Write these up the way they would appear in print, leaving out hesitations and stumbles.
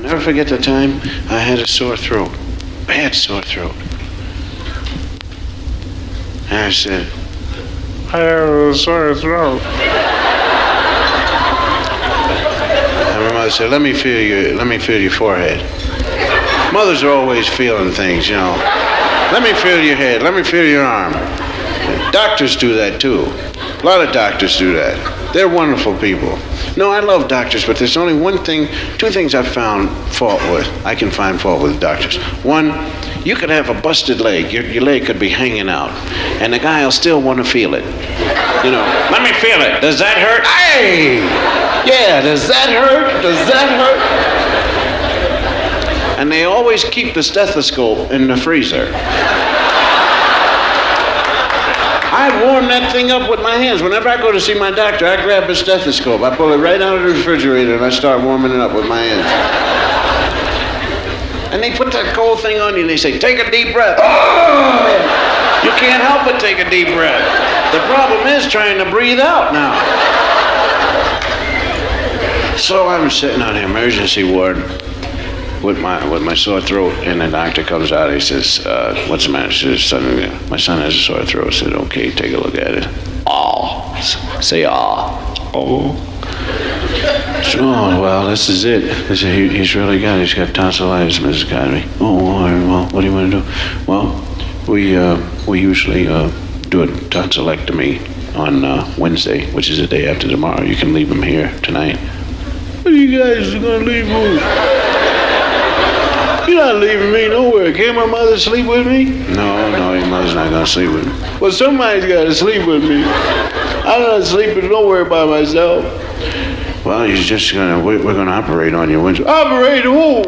I'll never forget the time I had a sore throat. Bad sore throat. And I said, I have a sore throat. And my mother said, let me feel your forehead. Mothers are always feeling things, you know. Let me feel your head, let me feel your arm. Doctors do that too. A lot of doctors do that. They're wonderful people. No, I love doctors, but there's only two things I've found fault with. I can find fault with doctors. One, you could have a busted leg. Your leg could be hanging out, and the guy will still want to feel it. You know, let me feel it. Does that hurt? Hey! Yeah, does that hurt? Does that hurt? And they always keep the stethoscope in the freezer. I warm that thing up with my hands. Whenever I go to see my doctor, I grab a stethoscope. I pull it right out of the refrigerator and I start warming it up with my hands. And they put that cold thing on you and they say, take a deep breath. Oh! You can't help but take a deep breath. The problem is trying to breathe out now. So I'm sitting on the emergency ward with my sore throat, and the doctor comes out and he says, what's the matter? She says, my son has a sore throat. I said, okay, take a look at it. Oh, say oh. Oh. Oh, well, this is it. He's got tonsillitis, Mrs. Cosby. Oh, all right, well, what do you want to do? Well, we usually do a tonsillectomy on Wednesday, which is the day after tomorrow. You can leave him here tonight. What are you guys going to leave him? You're not leaving me nowhere. Can't my mother sleep with me? No, your mother's not going to sleep with me. Well, somebody's got to sleep with me. I'm not sleeping nowhere by myself. Well, we're going to operate on you. Operate who?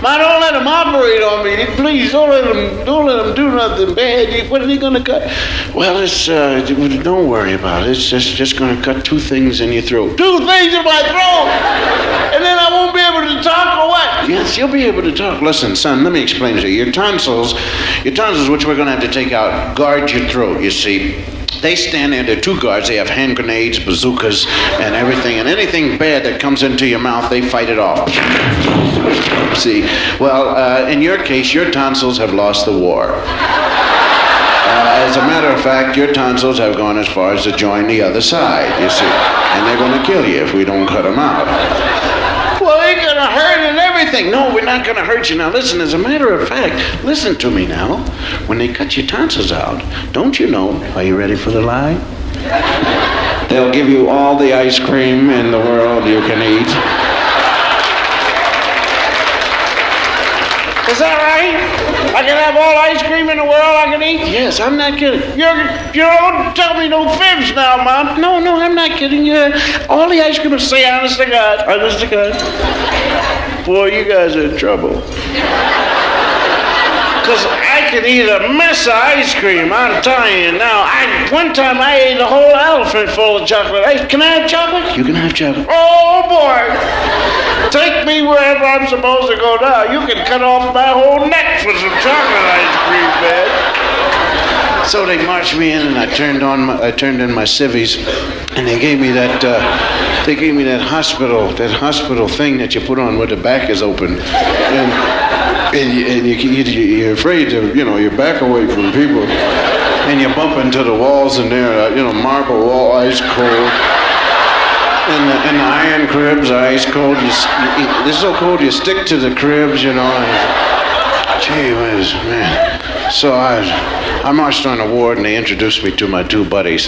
Man, don't let him operate on me. Please, don't let him do nothing bad. What are they going to cut? Well, don't worry about it. It's just going to cut 2 things in your throat. 2 things in my throat? And then I won't be able to talk or what? Yes, you'll be able to talk. Listen, son, let me explain to you. Your tonsils, which we're going to have to take out, guard your throat, you see. They stand there, there are 2 guards. They have hand grenades, bazookas, and everything. And anything bad that comes into your mouth, they fight it off. See? Well, in your case, your tonsils have lost the war. As a matter of fact, your tonsils have gone as far as to join the other side, you see. And they're going to kill you if we don't cut them out. Well, they're going to hurt and everything. No, we're not going to hurt you. Now, listen, as a matter of fact, listen to me now. When they cut your tonsils out, don't you know, are you ready for the lie? They'll give you all the ice cream in the world you can eat. Is that right? I can have all ice cream in the world I can eat? Yes, I'm not kidding. You don't tell me no fibs now, Mom. No, I'm not kidding you. All the ice cream, say honest to God. Honest to God. Boy, you guys are in trouble. Because I can eat a mess of ice cream, I'm telling you now. One time I ate a whole elephant full of chocolate ice. Can I have chocolate? You can have chocolate. Oh, boy. Take me wherever I'm supposed to go now. You can cut off my whole neck for some chocolate ice cream, man. So they marched me in, and I turned in my civvies, and they gave me that hospital thing that you put on where the back is open, and you're afraid to, your back away from people, and you bump into the walls, and they're, marble wall, ice cold. And the iron cribs are ice cold. They're so cold you stick to the cribs, Gee whiz, man. So I marched on the ward and they introduced me to my 2 buddies.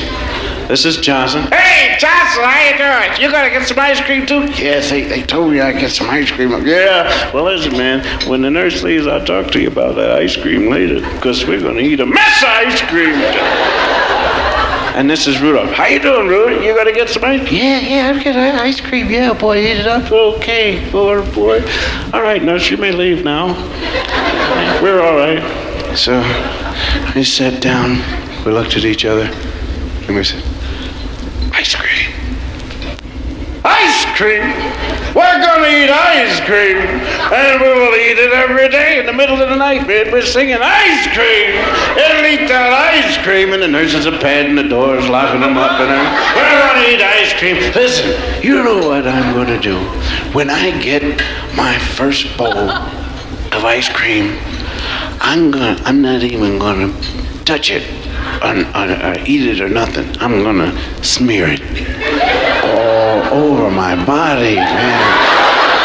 This is Johnson. Hey, Johnson, how you doing? You gonna get some ice cream too? Yes, they told me I'd get some ice cream. Yeah, well listen, man, when the nurse leaves, I'll talk to you about that ice cream later, because we're gonna eat a mess of ice cream. And this is Rudolph. How you doing, Rudolph? You gonna get some ice cream? Yeah, I'll get ice cream. Yeah, boy, eat it up. Okay, boy. All right, nurse, you may leave now. We're all right. So, we sat down, we looked at each other, and we said, ice cream. Ice cream. We're gonna eat ice cream, and we will eat it every day in the middle of the night, man. We're singing ice cream, and eat that ice cream, and the nurses are padding the doors, locking them up, and we're gonna eat ice cream. Listen, you know what I'm gonna do? When I get my first bowl of ice cream, I'm not even gonna touch it or eat it or nothing. I'm gonna smear it all over my body, man.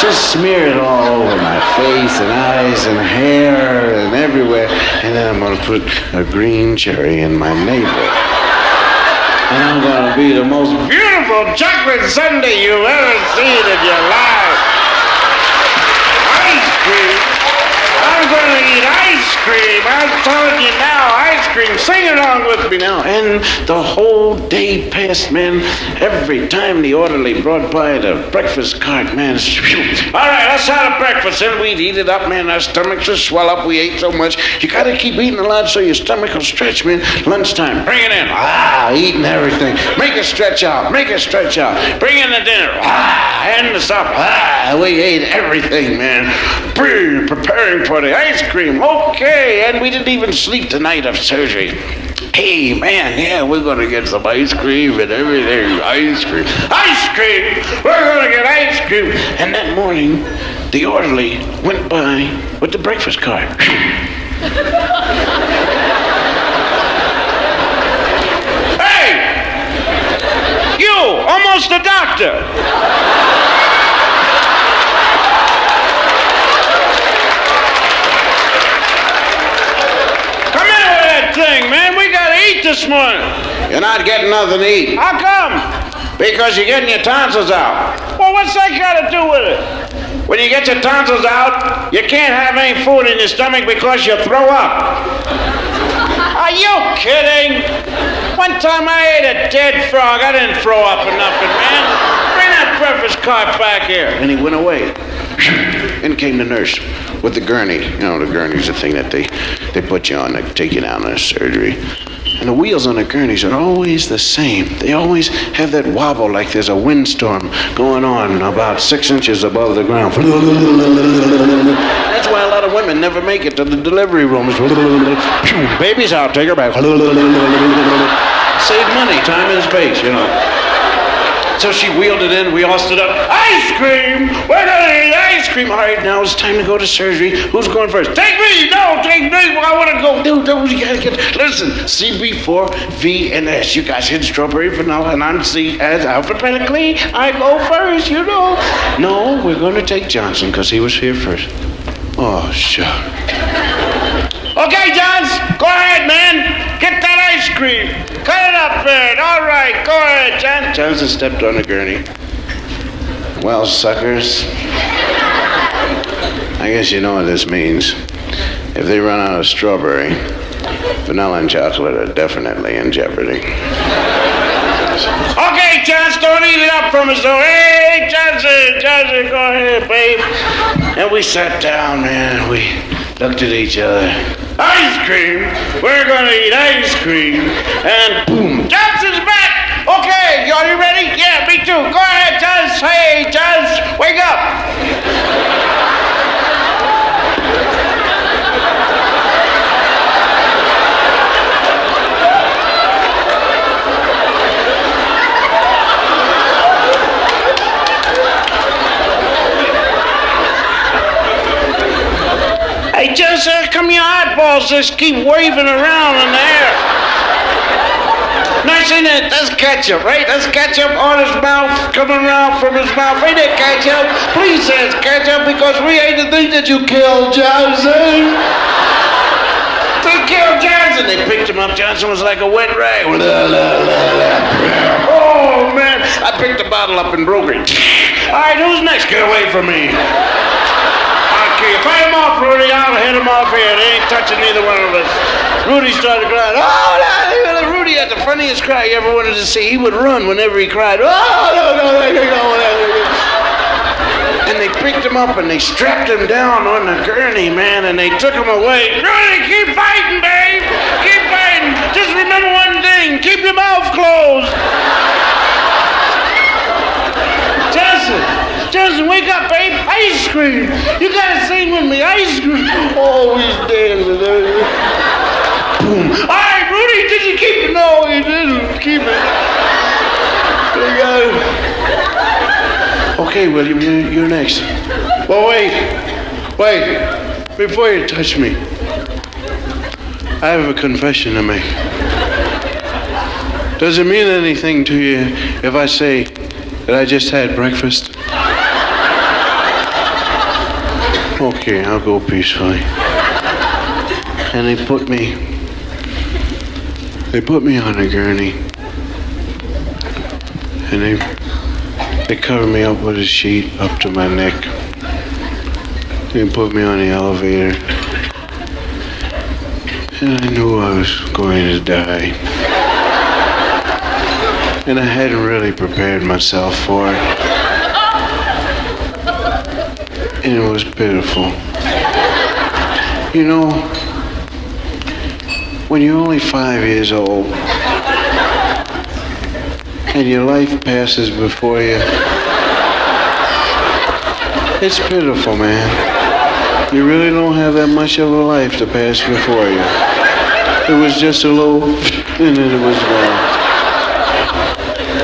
Just smear it all over my face and eyes and hair and everywhere. And then I'm gonna put a green cherry in my navel. And I'm gonna be the most beautiful chocolate sundae you've ever seen in your life. Ice cream. I'm gonna eat ice cream. I'm telling you now, ice cream. Sing along with me now. And the whole day passed, man. Every time the orderly brought by the breakfast cart, man. All right, let's have a breakfast. And we'd eat it up, man. Our stomachs would swell up. We ate so much. You gotta keep eating a lot so your stomach will stretch, man. Lunchtime, bring it in. Eating everything. Make it stretch out. Make it stretch out. Bring in the dinner. And the supper. We ate everything, man. Preparing for the ice cream. Okay, and we didn't even sleep the night of surgery. Hey, man, yeah, we're going to get some ice cream and everything. Ice cream. Ice cream! We're going to get ice cream. And that morning, the orderly went by with the breakfast cart. Hey! You! Almost a doctor! Thing, man, we gotta eat this morning. You're not getting nothing to eat. How come? Because you're getting your tonsils out. Well, what's that gotta do with it? When you get your tonsils out, you can't have any food in your stomach because you throw up. Are you kidding? One time I ate a dead frog. I didn't throw up or nothing, man. Bring that breakfast cart back here. And he went away. In came the nurse with the gurney. You know, the gurney's the thing that they put you on to take you down to surgery. And the wheels on the gurneys are always the same. They always have that wobble like there's a windstorm going on about 6 inches above the ground. That's why a lot of women never make it to the delivery rooms. Baby's out, take her back. Save money, time and space, you know. So she wheeled it in, we all stood up. Ice cream! We're gonna eat ice cream! All right, now it's time to go to surgery. Who's going first? Take me! No, take me! I want to go. Dude, you gotta get... Listen, CB4, V, and S. You guys hit strawberry, vanilla, and I'm C as alphabetically. I go first, you know. No, we're gonna take Johnson, because he was here first. Oh, sure. Okay, Johns, go ahead, man. Get that ice cream. Cut it up there. All right, go ahead, John. Johnson stepped on the gurney. Well, suckers, I guess you know what this means. If they run out of strawberry, vanilla and chocolate are definitely in jeopardy. Okay, Johnson, don't eat it up from us, though. Hey, Johnson, go ahead, babe. And we sat down, man. We looked at each other. Ice cream! We're gonna eat ice cream. And boom, Johnson's back! Okay, are you ready? Yeah, me too. Go ahead, Johns. Hey, Johns, wake up! Hey, just how come your eyeballs just keep waving around in the air? Nice, ain't it? That's ketchup, right? That's ketchup on his mouth, coming around from his mouth. Ain't it ketchup? Please say it's ketchup because we ain't the thing that you killed, Johnson. They killed Johnson. They picked him up. Johnson was like a wet rag. Oh, man. I picked the bottle up and broke it. All right, who's next? Get away from me. Okay, fight him off, Rudy. I'll hit him off here. They ain't touching neither one of us. Rudy started crying. Oh, no, Rudy had the funniest cry you ever wanted to see. He would run whenever he cried. Oh, no. And they picked him up and they strapped him down on the gurney, man, and they took him away. Rudy, keep fighting, babe. Keep fighting. Just remember one thing. Keep your mouth closed. Johnson. ice cream. You gotta sing with me, ice cream. Oh, he's dancing. Boom. All right, Rudy, did you keep it? No, he didn't keep it. They got it. Okay, William, you're next. Well, wait. Before you touch me, I have a confession to make. Does it mean anything to you if I say that I just had breakfast? Okay, I'll go peacefully. And they put me on a gurney. And they covered me up with a sheet up to my neck. They put me on the elevator. And I knew I was going to die. And I hadn't really prepared myself for it. And it was pitiful. You know, when you're only 5 years old and your life passes before you, it's pitiful, man. You really don't have that much of a life to pass before you. It was just a little, and then it was gone.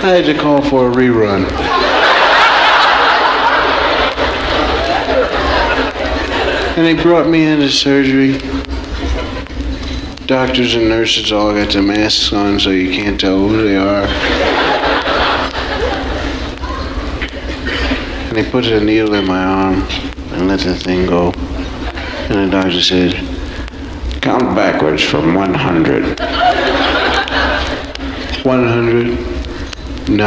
I had to call for a rerun. And they brought me into surgery. Doctors and nurses all got their masks on so you can't tell who they are. And they put a needle in my arm and let the thing go. And the doctor said, count backwards from 100. 100. 9.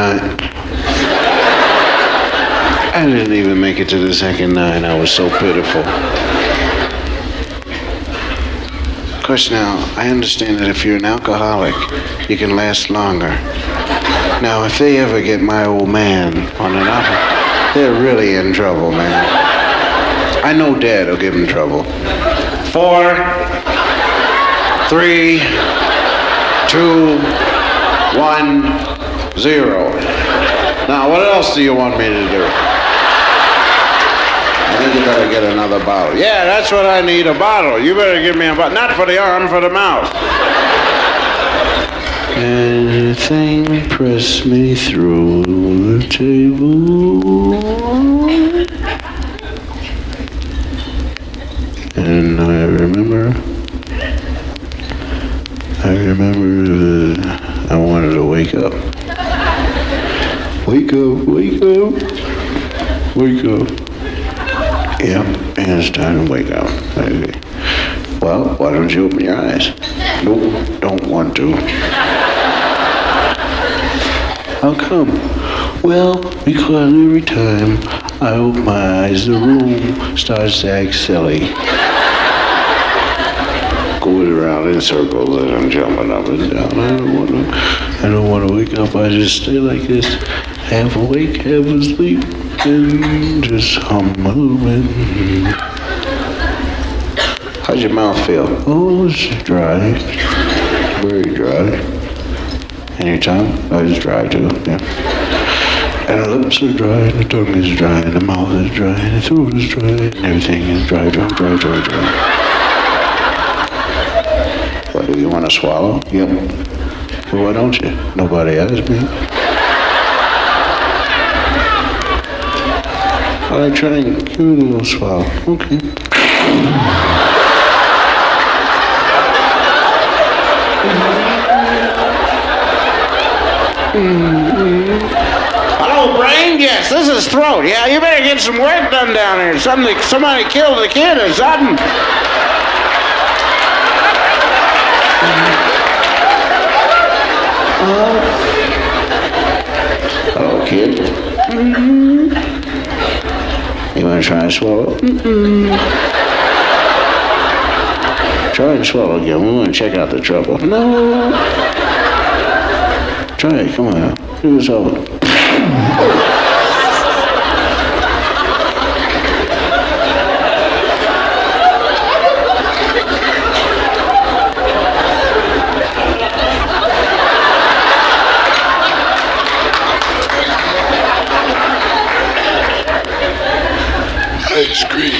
I didn't even make it to the second 9. I was so pitiful. Of course, now, I understand that if you're an alcoholic, you can last longer. Now, if they ever get my old man on an alcohol, they're really in trouble, man. I know Dad will give them trouble. 4, 3, 2, 1, 0. Now, what else do you want me to do? I think you better get another bottle. Yeah, that's what I need, a bottle. You better give me a bottle. Not for the arm, for the mouth. And the thing pressed me through the table. And I remember I wanted to wake up. Wake up, wake up, wake up. Yep, and it's time to wake up. Okay. Well, why don't you open your eyes? Nope, don't want to. How come? Well, because every time I open my eyes, the room starts to act silly. Going around in circles and I'm jumping up and down. I don't want to wake up. I just stay like this, half awake, half asleep, and just hum a little bit. How's your mouth feel? Oh, it's dry, very dry. And your tongue? Oh, it's dry too. Yeah. And the lips are dry, and the tongue is dry, and the mouth is dry, and the throat is dry, and everything is dry, dry, dry, dry, dry. What, do you want to swallow? Yep. Well, why don't you? Nobody asked me. All right, try and give it a little swallow. Okay. Hello, brain? Yes, this is throat. Yeah, you better get some work done down here. Somebody killed the kid or something. Hello, kid. You want to try and swallow? Try and swallow again. We want to check out the trouble. No. Try it. Come on. Do this over. ice cream.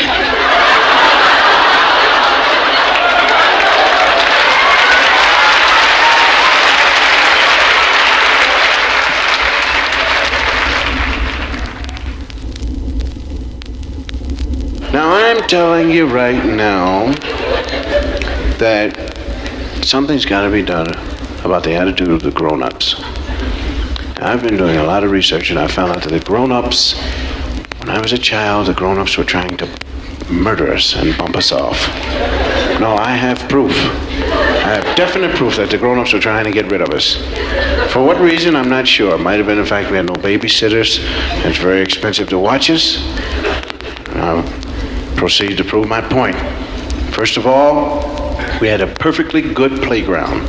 Now, I'm telling you right now that something's got to be done about the attitude of the grown-ups. I've been doing a lot of research, and I found out that the grown-ups, when I was a child, the grown-ups were trying to murder us and bump us off. No, I have proof. I have definite proof that the grown-ups were trying to get rid of us. For what reason, I'm not sure. It might have been the fact we had no babysitters. It's very expensive to watch us. I'll proceed to prove my point. First of all, we had a perfectly good playground.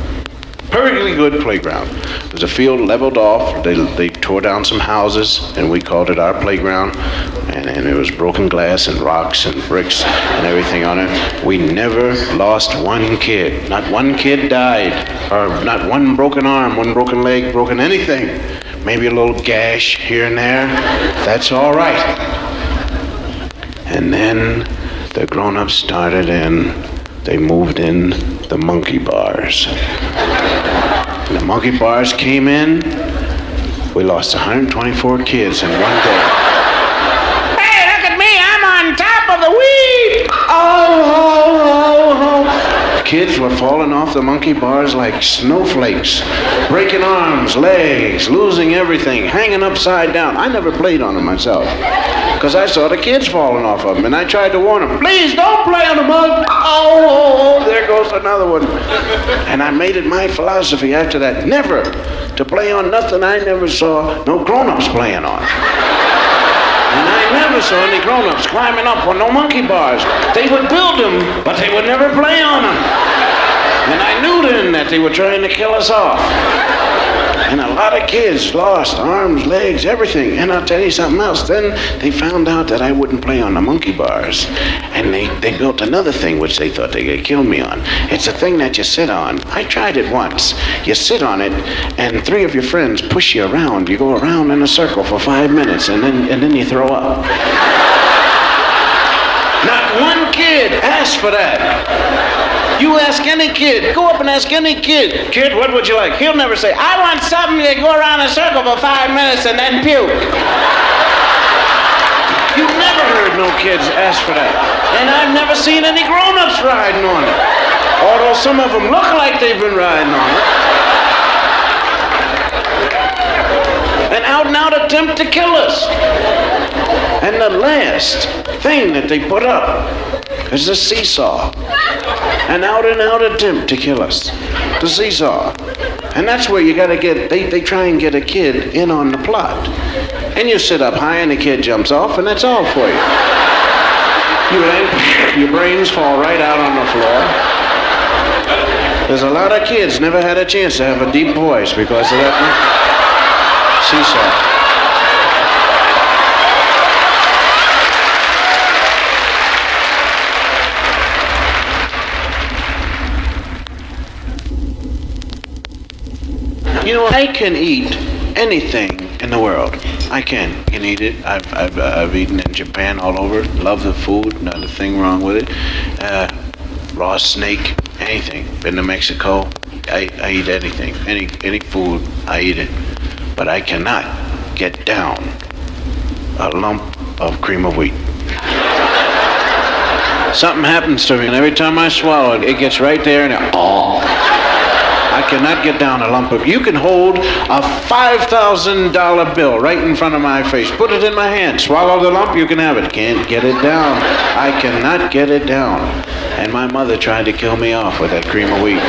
Perfectly good playground. It was a field leveled off. They tore down some houses, and we called it our playground. And it was broken glass and rocks and bricks and everything on it. We never lost one kid. Not one kid died. Or not one broken arm, one broken leg, broken anything. Maybe a little gash here and there. That's all right. And then the grown-ups started in. They moved in the monkey bars. The monkey bars came in. We lost 124 kids in one day. Hey, look at me! I'm on top of the weed! Oh. Kids were falling off the monkey bars like snowflakes, breaking arms, legs, losing everything, hanging upside down. I never played on them myself, because I saw the kids falling off of them, and I tried to warn them, please don't play on the mug. Oh, there goes another one. And I made it my philosophy after that, never to play on nothing I never saw no grown-ups playing on. And I never saw any grown-ups climbing up on no monkey bars. They would build them, but they would never play on them. And I knew then that they were trying to kill us off. And a lot of kids lost arms, legs, everything. And I'll tell you something else. Then they found out that I wouldn't play on the monkey bars. And they built another thing which they thought they could kill me on. It's a thing that you sit on. I tried it once. You sit on it, and three of your friends push you around. You go around in a circle for 5 minutes, and then you throw up. Not one kid asked for that. You ask any kid, go up and ask any kid, kid, what would you like? He'll never say, I want something to go around a circle for 5 minutes and then puke. You've never heard no kids ask for that. And I've never seen any grown-ups riding on it. Although some of them look like they've been riding on it. An out-and-out attempt to kill us. And the last thing that they put up is the seesaw. An out-and-out attempt to kill us. The seesaw. And that's where you gotta get, they try and get a kid in on the plot. And you sit up high and the kid jumps off, and that's all for you. Your brains fall right out on the floor. There's a lot of kids never had a chance to have a deep voice because of that seesaw. You know, I can eat anything in the world. I can eat it. I've eaten in Japan all over. Love the food. Not a thing wrong with it. Raw snake, anything. Been to Mexico. I eat anything. Any food, I eat it. But I cannot get down a lump of cream of wheat. Something happens to me, and every time I swallow it, it gets right there, and I cannot get down a lump of. You can hold a $5,000 bill right in front of my face. Put it in my hand. Swallow the lump, you can have it. Can't get it down. I cannot get it down. And my mother tried to kill me off with that cream of wheat.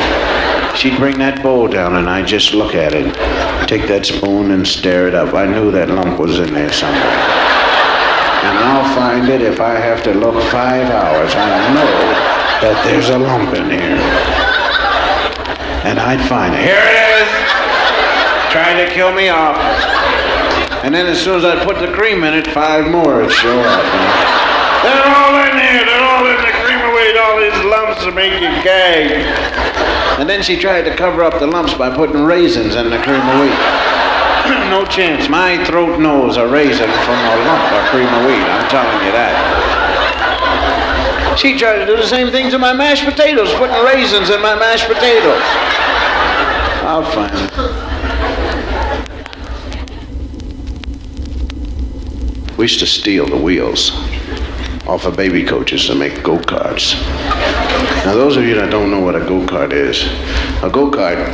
She'd bring that bowl down, and I'd just look at it. Take that spoon and stare it up. I knew that lump was in there somewhere. And I'll find it if I have to look 5 hours. I know that there's a lump in here. And I'd find it. Here it is! Trying to kill me off. And then as soon as I put the cream in it, 5 more would show up. They're all in here. They're all in the cream of wheat. All these lumps to make you gag. And then she tried to cover up the lumps by putting raisins in the cream of wheat. No chance. My throat knows a raisin from a lump of cream of wheat. I'm telling you that. She tried to do the same thing to my mashed potatoes, putting raisins in my mashed potatoes. I'll find it. We used to steal the wheels off of baby coaches to make go-karts. Now, those of you that don't know what a go-kart is, a go-kart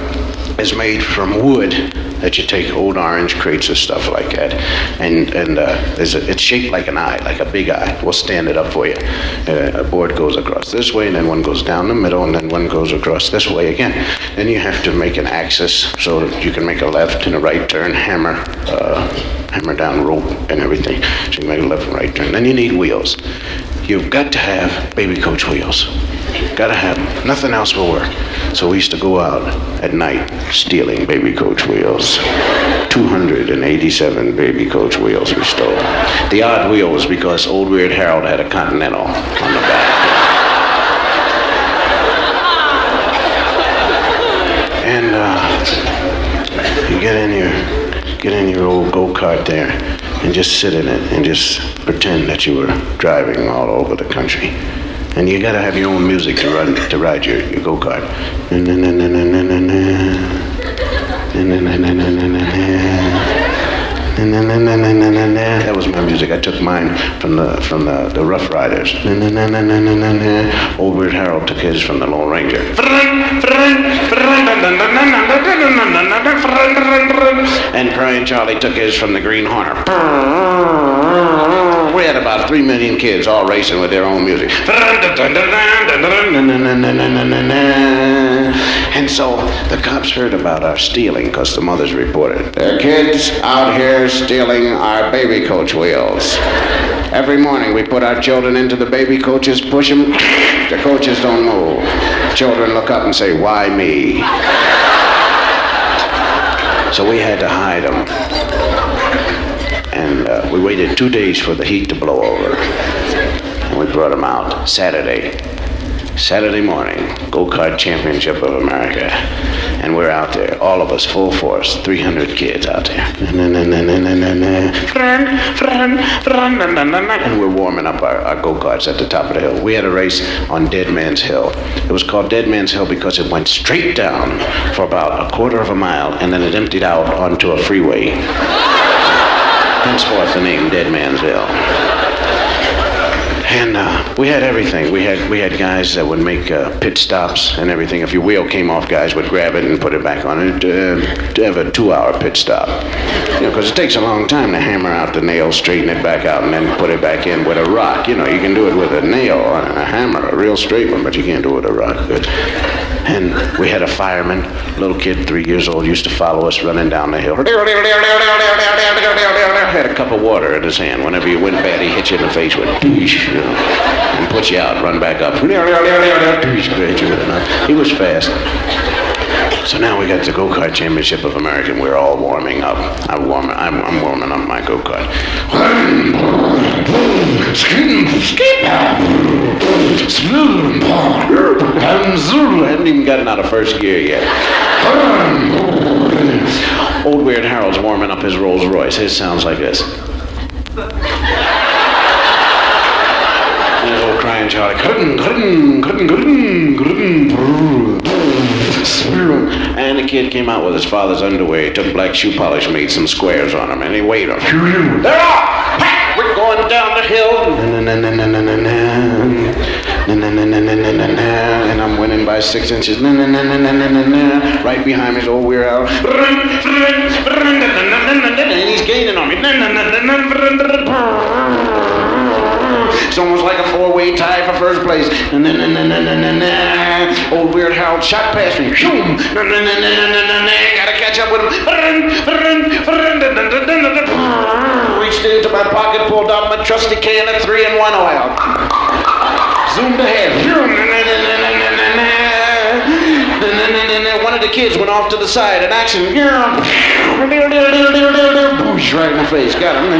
is made from wood that you take old orange crates or stuff like that, and it's shaped like an eye, like a big eye. We'll stand it up for you. A board goes across this way, and then one goes down the middle, and then one goes across this way again. Then you have to make an axis so that you can make a left and a right turn, hammer down rope and everything. So you can make a left and right turn. Then you need wheels. You've got to have baby coach wheels. Gotta have them. Nothing else will work. So we used to go out at night stealing baby coach wheels. 287 baby coach wheels we stole. The odd wheel was because old Weird Harold had a Continental on the back. And you get in your old go-kart there and just sit in it and just pretend that you were driving all over the country. And you gotta have your own music to ride your go-kart. That was my music. I took mine from the Rough Riders. Old Weird Harold took his from the Lone Ranger. And Crying Charlie took his from the Green Hornet. We had about 3 million kids all racing with their own music. And so the cops heard about our stealing because the mothers reported. There are kids out here stealing our baby coach wheels. Every morning we put our children into the baby coaches, push them, the coaches don't move. Children look up and say, why me? So we had to hide them. And we waited 2 days for the heat to blow over. And we brought them out Saturday morning, Go-Kart Championship of America. And we're out there, all of us, full force, 300 kids out there. And we're warming up our go-karts at the top of the hill. We had a race on Dead Man's Hill. It was called Dead Man's Hill because it went straight down for about a quarter of a mile, and then it emptied out onto a freeway. Henceforth the name Dead Man's Hill. And we had everything. We had guys that would make pit stops and everything. If your wheel came off, guys would grab it and put it back on it to have a 2-hour pit stop. You know, because it takes a long time to hammer out the nail, straighten it back out, and then put it back in with a rock. You know, you can do it with a nail and a hammer, a real straight one, but you can't do it with a rock. And we had a fireman, little kid, 3 years old, used to follow us running down the hill. Had a cup of water in his hand. Whenever you went bad, he hit you in the face with, and put you out, run back up. He was fast. So now we got the Go-Kart Championship of America, and we're all warming up. I'm warming up my go-kart. I haven't even gotten out of first gear yet. Old Weird Harold's warming up his Rolls Royce. His sounds like this. And his old Crying Charlie. And the kid came out with his father's underwear. He took black shoe polish, made some squares on them, and he waved them. They're off! We're going down the hill. And I'm winning by 6 inches. Right behind me is old Weird Al. And he's gaining on me. It's almost like a 4-way tie for first place. Old Weird Harold shot past me. Gotta catch up with him. Reached into my pocket, pulled out my trusty can of 3-in-1 oil. Zoomed ahead. One of the kids went off to the side in action. Boosh, right in the face. Got him.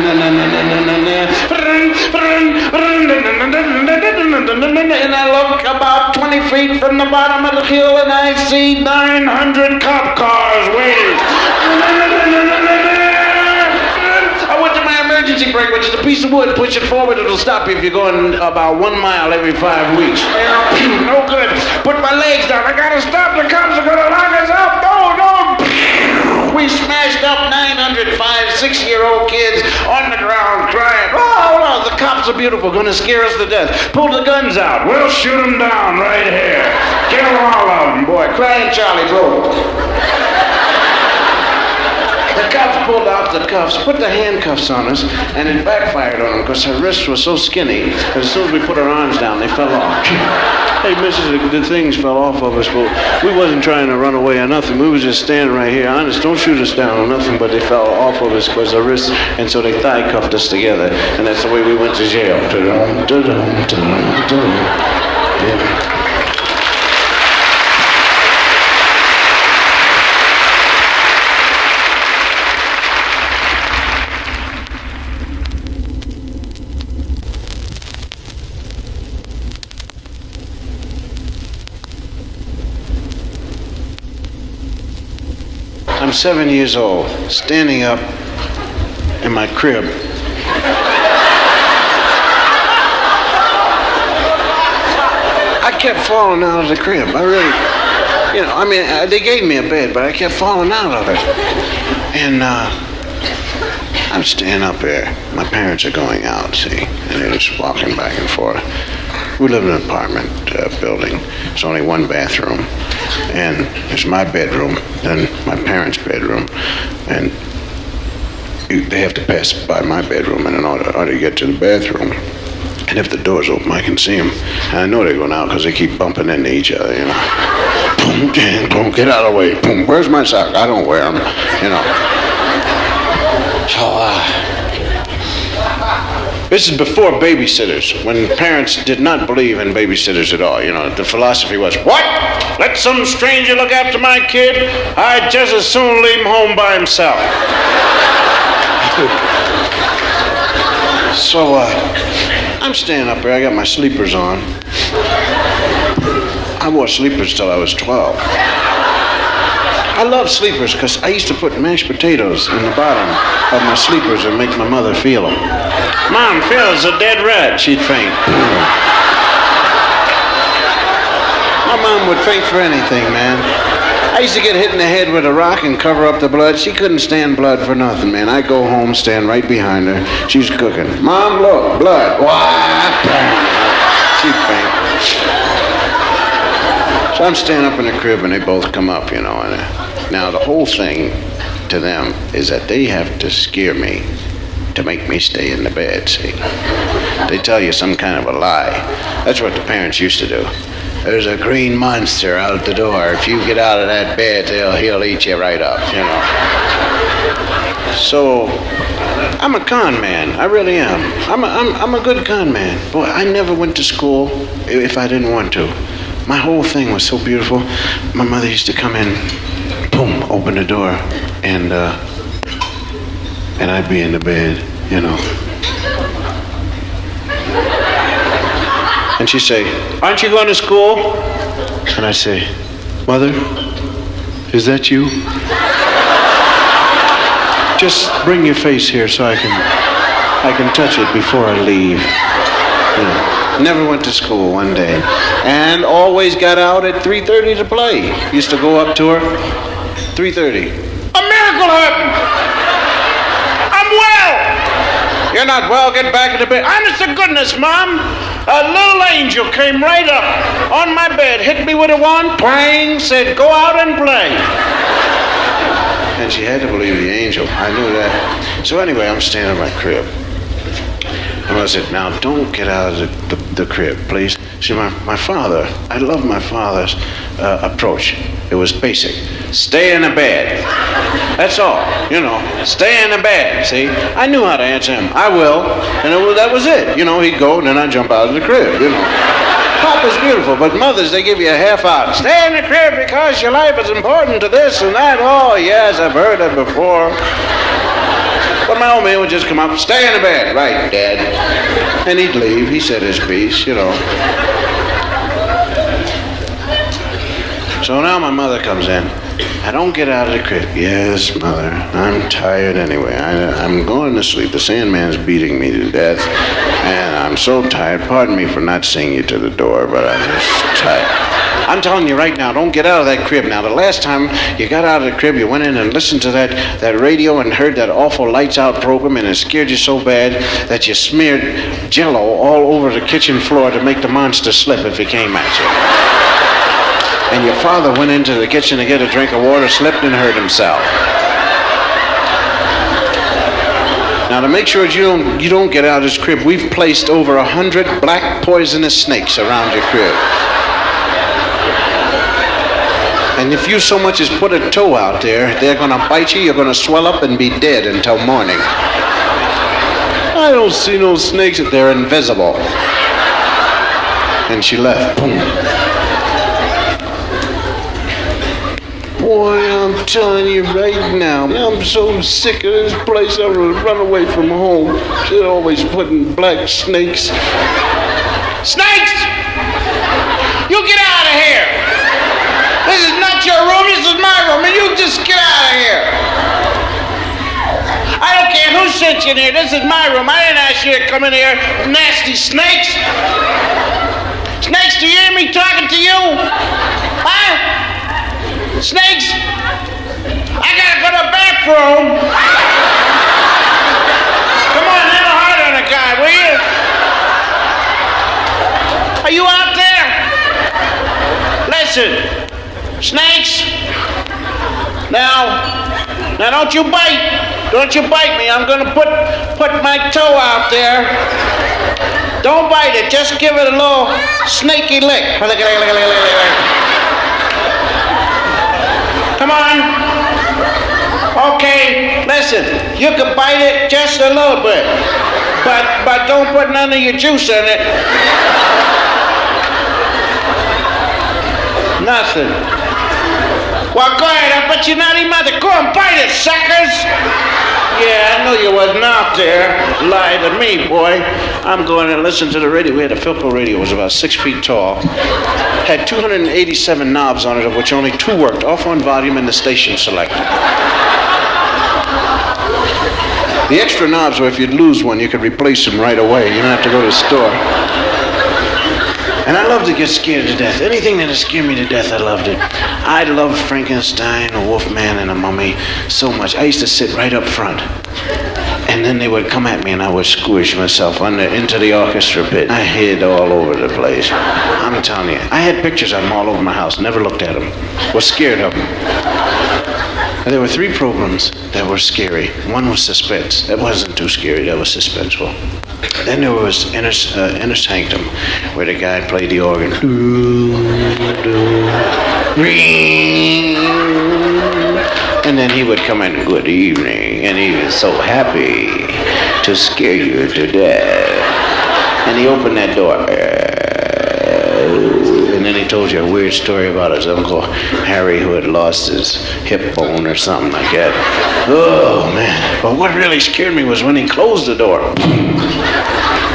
And I look about 20 feet from the bottom of the hill and I see 900 cop cars waiting. I went to my emergency emergency brake, which is a piece of wood. Push it forward, it'll stop you if you're going about 1 mile every 5 weeks. No good. Put my legs down. I gotta stop. The cops are gonna lock us up. No. We smashed up 905 6-year-old kids on the ground crying. Oh, no, the cops are beautiful, gonna scare us to death. Pull the guns out. We'll shoot them down right here. Kill all of them, boy. Crying Charlie broke. The cops pulled out the cuffs, put the handcuffs on us, and it backfired on them because her wrists were so skinny that as soon as we put our arms down, they fell off. Hey, missus, the things fell off of us, but we wasn't trying to run away or nothing. We was just standing right here. Honest, don't shoot us down or nothing, but they fell off of us because our wrists, and so they thigh cuffed us together, and that's the way we went to jail. Yeah. I'm 7 years old, standing up in my crib. I kept falling out of the crib. I really, they gave me a bed, but I kept falling out of it. And I'm standing up there. My parents are going out, see, and they're just walking back and forth. We live in an apartment building. There's only one bathroom. And there's my bedroom, then my parents' bedroom, and they have to pass by my bedroom in order to get to the bathroom. And if the door's open, I can see them. And I know they're going out because they keep bumping into each other, you know. Boom, dang, boom, get out of the way. Boom, where's my sock? I don't wear them, you know. So, this is before babysitters, when parents did not believe in babysitters at all. You know, the philosophy was, what? Let some stranger look after my kid? I'd just as soon leave him home by himself. So, I'm standing up there. I got my sleepers on. I wore sleepers till I was 12. I love sleepers because I used to put mashed potatoes in the bottom of my sleepers and make my mother feel them. Mom, Phil's a dead rat. She'd faint. My mom would faint for anything, man. I used to get hit in the head with a rock and cover up the blood. She couldn't stand blood for nothing, man. I'd go home, stand right behind her. She's cooking. Mom, look, blood. What? She'd faint. So I'm standing up in the crib and they both come up, you know. And now the whole thing to them is that they have to scare me to make me stay in the bed, see. They tell you some kind of a lie. That's what the parents used to do. There's a green monster out the door. If you get out of that bed, he'll eat you right up, you know. So, I'm a con man. I really am. I'm a good con man. Boy, I never went to school if I didn't want to. My whole thing was so beautiful. My mother used to come in, boom, open the door, and I'd be in the bed, you know. And she'd say, aren't you going to school? And I'd say, Mother, is that you? Just bring your face here so I can touch it before I leave. You know. Never went to school one day. And always got out at 3:30 to play. Used to go up to her, 3:30. A miracle happened! I'm well! You're not well, get back in the bed. Honest to goodness, Mom, a little angel came right up on my bed, hit me with a wand, twang, said, go out and play. And she had to believe the angel. I knew that. So anyway, I'm standing in my crib. And I said, now don't get out of the crib, please. See, my father, I love my father's approach. It was basic. Stay in the bed. That's all, you know. Stay in the bed, see? I knew how to answer him. I will. And that was it. You know, he'd go and then I'd jump out of the crib, you know. Papa's beautiful, but mothers, they give you a half out. Stay in the crib because your life is important to this and that. Oh, yes, I've heard that before. But my old man would just come up, stay in the bed. Right, Dad. And he'd leave. He said his piece, you know. So now my mother comes in, I don't get out of the crib. Yes, Mother, I'm tired anyway. I'm going to sleep. The Sandman's beating me to death, and I'm so tired. Pardon me for not seeing you to the door, but I'm just tired. I'm telling you right now, don't get out of that crib. Now, the last time you got out of the crib, you went in and listened to that radio and heard that awful Lights Out program, and it scared you so bad that you smeared Jell-O all over the kitchen floor to make the monster slip if he came at you. And your father went into the kitchen to get a drink of water, slipped and hurt himself. Now, to make sure you don't get out of this crib, we've placed over 100 black poisonous snakes around your crib. And if you so much as put a toe out there, they're going to bite you, you're going to swell up and be dead until morning. I don't see no snakes. They're invisible. And she left. Boom. Boy, I'm telling you right now, I'm so sick of this place. I'm going to run away from home. They're always putting black snakes. Snakes! You get out of here! This is not your room, this is my room, and you just get out of here. I don't care who sent you in here, this is my room. I didn't ask you to come in here, nasty snakes. Snakes, do you hear me talking to you? Huh? Snakes? I gotta go to the bathroom. Come on, have a heart on a guy, will you? Are you out there? Listen. Snakes? Now don't you bite. Don't you bite me. I'm gonna put my toe out there. Don't bite it. Just give it a little snaky lick. Come on. Okay, listen. You can bite it just a little bit. But don't put none of your juice in it. Nothing. Well, go ahead, I bet you're not even out there. Go and bite it, suckers! Yeah, I knew you wasn't out there. Lie to me, boy. I'm going and listen to the radio. We had a Philco radio. It was about 6 feet tall. Had 287 knobs on it, of which only 2 worked. Off on volume and the station selector. The extra knobs were if you'd lose one, you could replace them right away. You don't have to go to the store. And I love to get scared to death. Anything that'll scare me to death, I loved it. I loved Frankenstein, a Wolfman, and a Mummy so much. I used to sit right up front. And then they would come at me and I would squish myself into the orchestra pit. I hid all over the place. I'm telling you, I had pictures of them all over my house. Never looked at them. Was scared of them. And there were 3 programs that were scary. One was Suspense. That wasn't too scary. That was suspenseful. Then there was Inner Sanctum, where the guy played the organ. And then he would come in, good evening, and he was so happy to scare you to death. And he opened that door. And then he told you a weird story about his Uncle Harry who had lost his hip bone or something like that. Oh, man. But what really scared me was when he closed the door.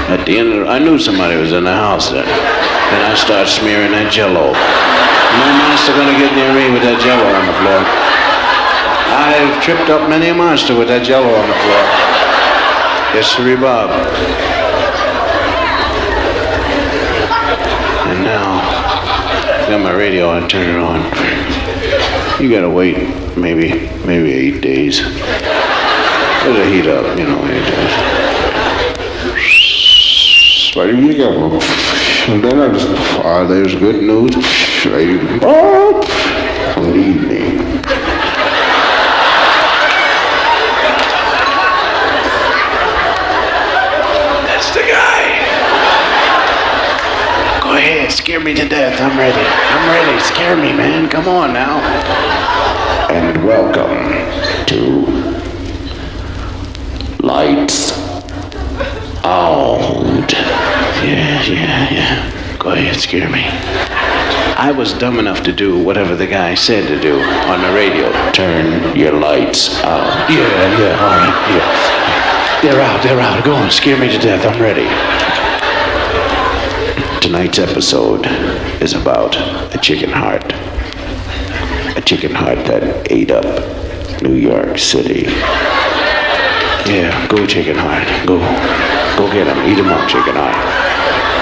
At the end of I knew somebody was in the house then. Then I started smearing that Jell-O. No monster gonna get near me with that Jell-O on the floor. I've tripped up many a monster with that Jell-O on the floor. Yes, sir, Bob. And now, I got my radio, I turn it on. You gotta wait maybe 8 days. It'll heat up, 8 days. And then there's good news. Good evening. That's the guy. Go ahead, scare me to death. I'm ready. Scare me, man. Come on now. And welcome to Lights Out. Yeah. Go ahead, scare me. I was dumb enough to do whatever the guy said to do on the radio. Turn your lights out. Yeah, all right, yeah. They're out. Go on, scare me to death. I'm ready. Tonight's episode is about a chicken heart. A chicken heart that ate up New York City. Yeah, go chicken heart, go get him, eat him up, chicken heart.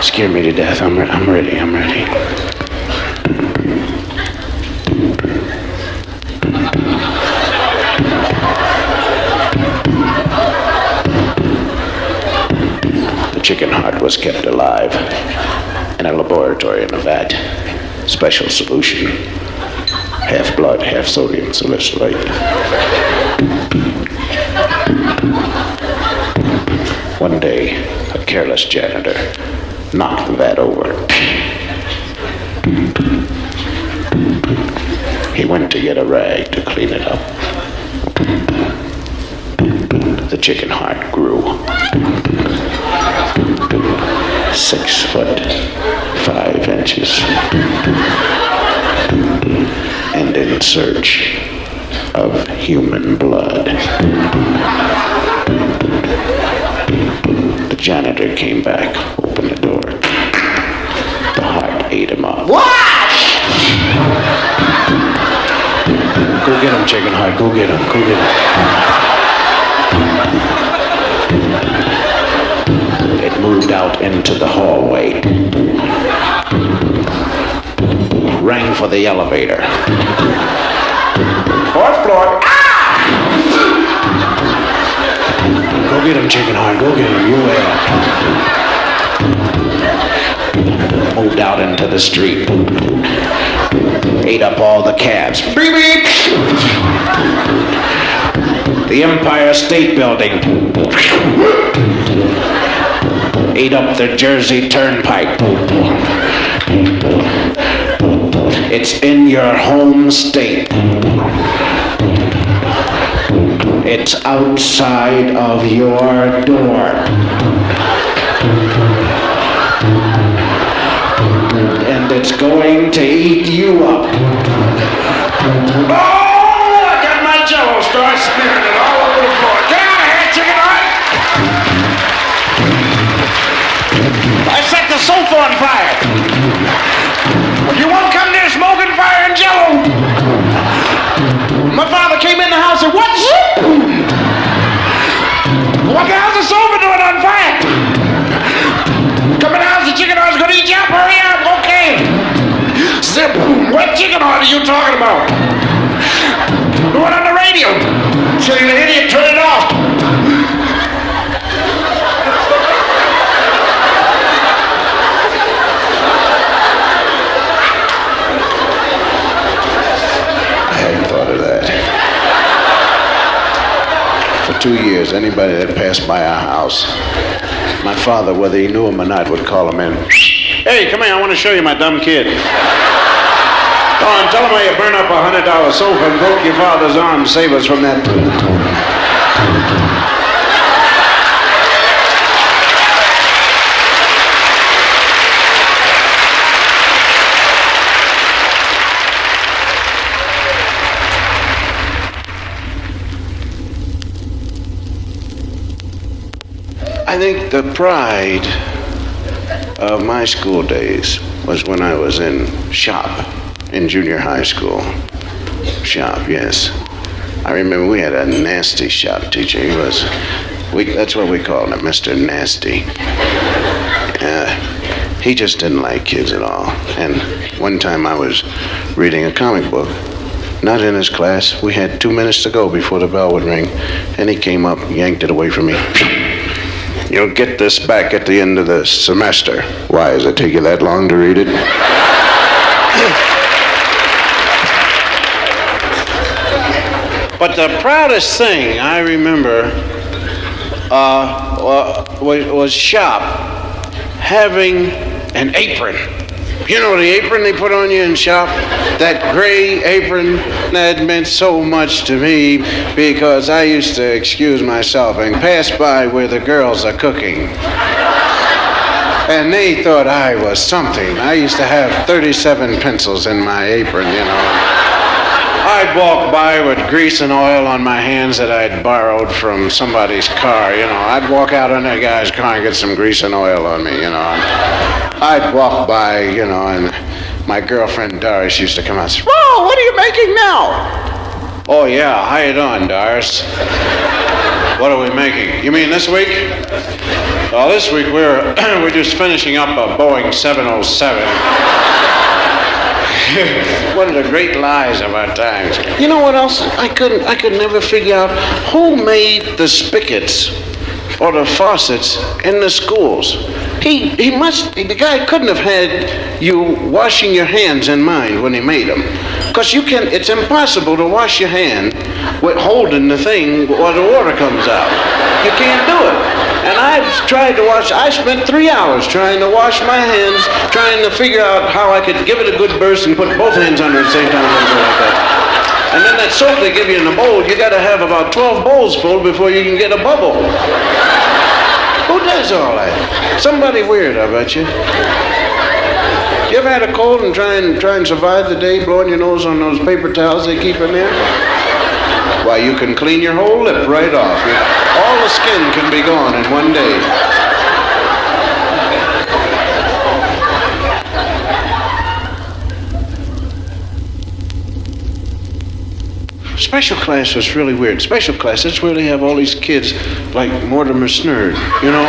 Scare me to death, I'm ready. The chicken heart was kept alive in a laboratory in a vat. Special solution. Half blood, half sodium salicylate. One day, a careless janitor knocked the vat over. He went to get a rag to clean it up. The chicken heart grew. 6'5" and in search of human blood. The janitor came back, opened the door. The heart ate him up. Wash! Go get him, chicken heart. Go get him. It moved out into the hallway. Rang for the elevator. 4th floor. Ah! Go get him, chicken heart. Go get him. You will. Moved out into the street. Ate up all the cabs. Beep, beep. The Empire State Building. Ate up the Jersey Turnpike. It's in your home state. It's outside of your door. And it's going to eat you up. Oh, I got my jello, start spinning it all over the floor. Get out of here, chicken heart! I set the sofa on fire. You won't come near smoking fire and jello. My father came in the house and what the hell's the sofa doing on fire? Come in the house, the chicken heart's gonna eat you up, hurry up, okay. Zip, what chicken heart are you talking about? The one on the radio. Tell you the idiot, turn it off. I hadn't thought of that. For 2 years, anybody that passed by our house, my father, whether he knew him or not, would call him in. Hey, come here, I want to show you my dumb kid. Go on, tell him how you burn up a $100 sofa and broke your father's arm. Save us from that. I think the pride of my school days was when I was in shop in junior high school. Shop, yes. I remember we had a nasty shop teacher. That's what we called him, Mr. Nasty. He just didn't like kids at all. And one time I was reading a comic book, not in his class. We had 2 minutes to go before the bell would ring, and he came up, yanked it away from me. You'll get this back at the end of the semester. Why, does it take you that long to read it? But the proudest thing I remember was shop having an apron. You know the apron they put on you in shop? That gray apron, that meant so much to me because I used to excuse myself and pass by where the girls are cooking. And they thought I was something. I used to have 37 pencils in my apron, you know. I'd walk by with grease and oil on my hands that I'd borrowed from somebody's car, you know. I'd walk out on that guy's car and get some grease and oil on me, you know. I'd walk by, you know, and my girlfriend Doris used to come out and say, "Whoa, what are you making now?" "Oh yeah, how you doing, Doris?" "What are we making?" "You mean this week?" "Well, this week we're just finishing up a Boeing 707. One of the great lies of our times. You know what else? I could never figure out who made the spigots or the faucets in the schools. The guy couldn't have had you washing your hands in mind when he made them. Because it's impossible to wash your hand with holding the thing while the water comes out. You can't do it. And I spent 3 hours trying to wash my hands, trying to figure out how I could give it a good burst and put both hands under at the same time and go like that. And then that soap they give you in the bowl, you gotta have about 12 bowls full before you can get a bubble. Who does all that? Somebody weird, I bet you. You ever had a cold and try and survive the day blowing your nose on those paper towels they keep in there? Why, you can clean your whole lip right off. All the skin can be gone in one day. Special class was really weird. Special class, that's where they have all these kids like Mortimer Snerd, you know?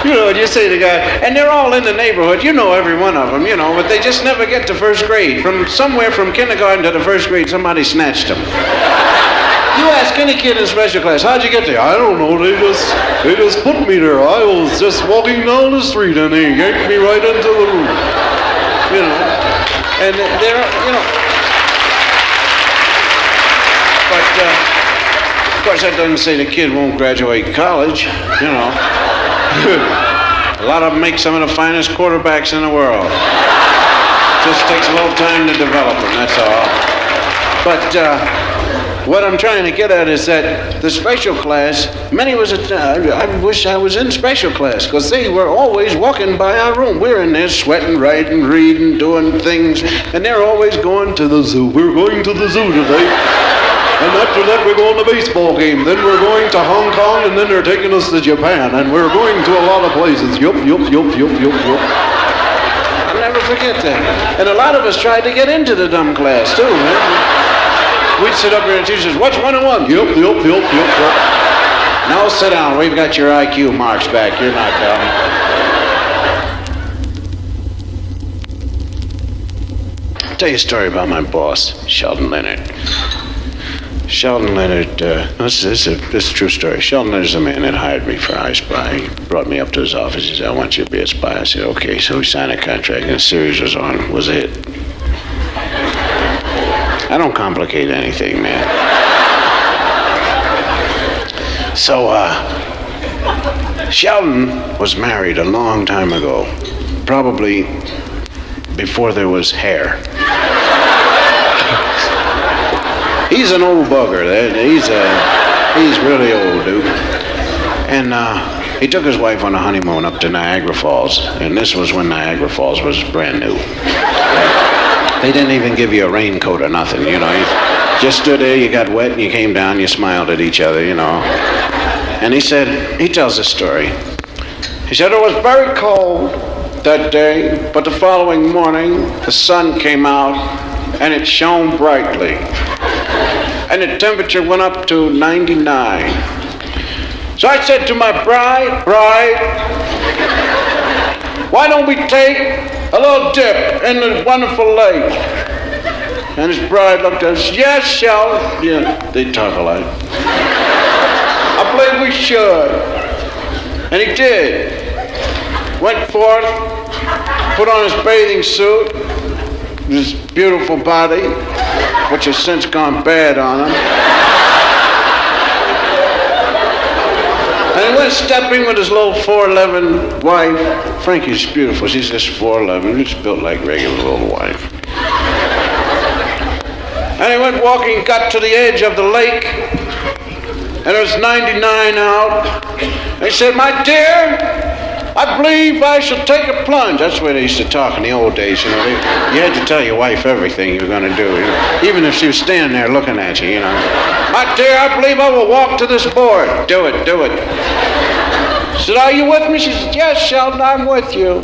You know, and you say to the guy, and they're all in the neighborhood, you know every one of them, you know, but they just never get to first grade. From somewhere from kindergarten to the first grade, somebody snatched them. You ask any kid in special class, how'd you get there? I don't know, they just put me there. I was just walking down the street and they yanked me right into the room. You know, and they're, you know, but of course that doesn't say the kid won't graduate college, you know. A lot of them make some of the finest quarterbacks in the world. Just takes a little time to develop them, that's all. But what I'm trying to get at is that the special class, I wish I was in special class, because they were always walking by our room. We're in there sweating, writing, reading, doing things, and they're always going to the zoo. We're going to the zoo today. And after that, we're going to a baseball game. Then we're going to Hong Kong, and then they're taking us to Japan. And we're going to a lot of places. Yup. I'll never forget that. And a lot of us tried to get into the dumb class, too, man. We'd sit up here and the teacher says, "What's 1 and 1? Yup. Now sit down. We've got your IQ marks back. You're not dumb." I'll tell you a story about my boss, Sheldon Leonard. Sheldon Leonard, this is a true story. Sheldon Leonard's the man that hired me for I Spy. He brought me up to his office. He said, "I want you to be a spy." I said, "Okay." So we signed a contract, and the series was a hit. I don't complicate anything, man. So, Sheldon was married a long time ago, probably before there was hair. He's an old bugger. He's really old, dude. And he took his wife on a honeymoon up to Niagara Falls, and this was when Niagara Falls was brand new. They didn't even give you a raincoat or nothing, you know. You just stood there, you got wet, and you came down, you smiled at each other, you know. And he tells this story. He said, "It was very cold that day, but the following morning, the sun came out, and it shone brightly. And the temperature went up to 99. So I said to my bride, why don't we take a little dip in the wonderful lake?" And his bride looked at us, "Yes, Sheldon." Yeah, they talk a lot. "I believe we should." And he did. Went forth, put on his bathing suit, his beautiful body, which has since gone bad on him. And he went stepping with his little 4'11" wife. Frankie's beautiful. She's just 4'11", just built like regular little wife. And he went walking, got to the edge of the lake, and it was 99 out. And he said, "My dear, I believe I should take a plunge." That's the way they used to talk in the old days, you know. You had to tell your wife everything you were going to do, you know, even if she was standing there looking at you, you know. "My dear, I believe I will walk to this board." Do it. I said, "Are you with me?" She said, "Yes, Sheldon, I'm with you."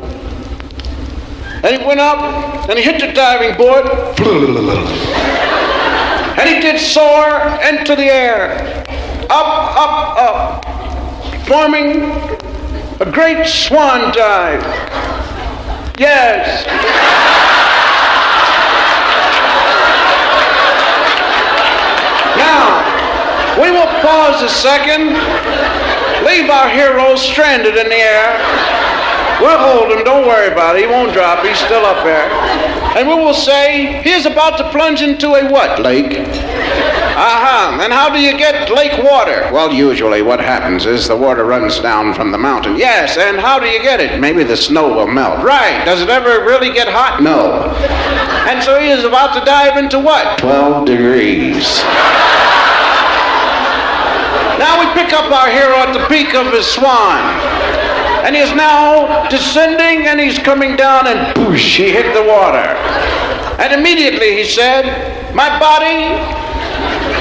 And he went up, and he hit the diving board. And he did soar into the air. Up, up, up. Forming a great swan dive. Yes. Now, we will pause a second, leave our hero stranded in the air. We'll hold him, don't worry about it, he won't drop, he's still up there. And we will say, he is about to plunge into a what, lake? And how do you get lake water? Well, usually what happens is the water runs down from the mountain. Yes, and how do you get it? Maybe the snow will melt. Right, does it ever really get hot? No. And so he is about to dive into what? 12 degrees. Now we pick up our hero at the peak of his swan. And he is now descending and he's coming down and boosh, he hit the water. And immediately he said, my body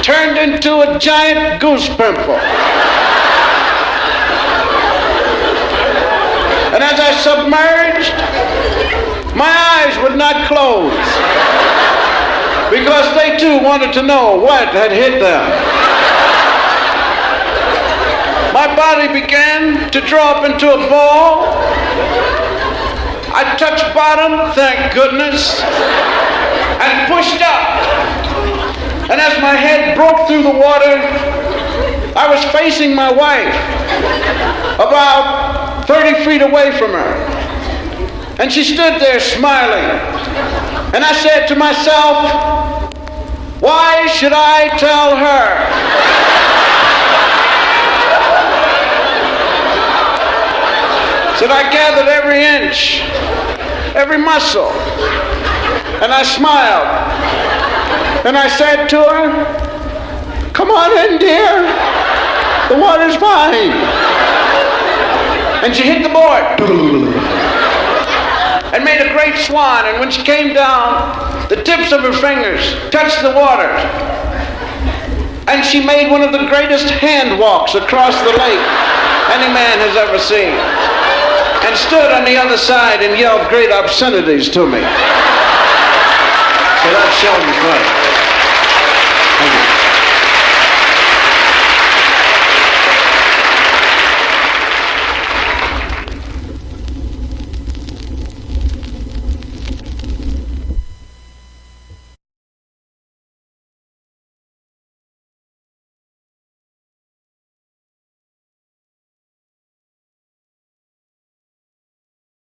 turned into a giant goose pimple. And as I submerged, my eyes would not close because they too wanted to know what had hit them. My body began to draw up into a ball. I touched bottom, thank goodness, and pushed up. And as my head broke through the water, I was facing my wife, about 30 feet away from her. And she stood there smiling. And I said to myself, why should I tell her? So I gathered every inch, every muscle, and I smiled. And I said to her, come on in, dear. The water's fine. And she hit the board and made a great swan. And when she came down, the tips of her fingers touched the water. And she made one of the greatest hand walks across the lake any man has ever seen. And stood on the other side and yelled great obscenities to me. So that's Sheldon's play.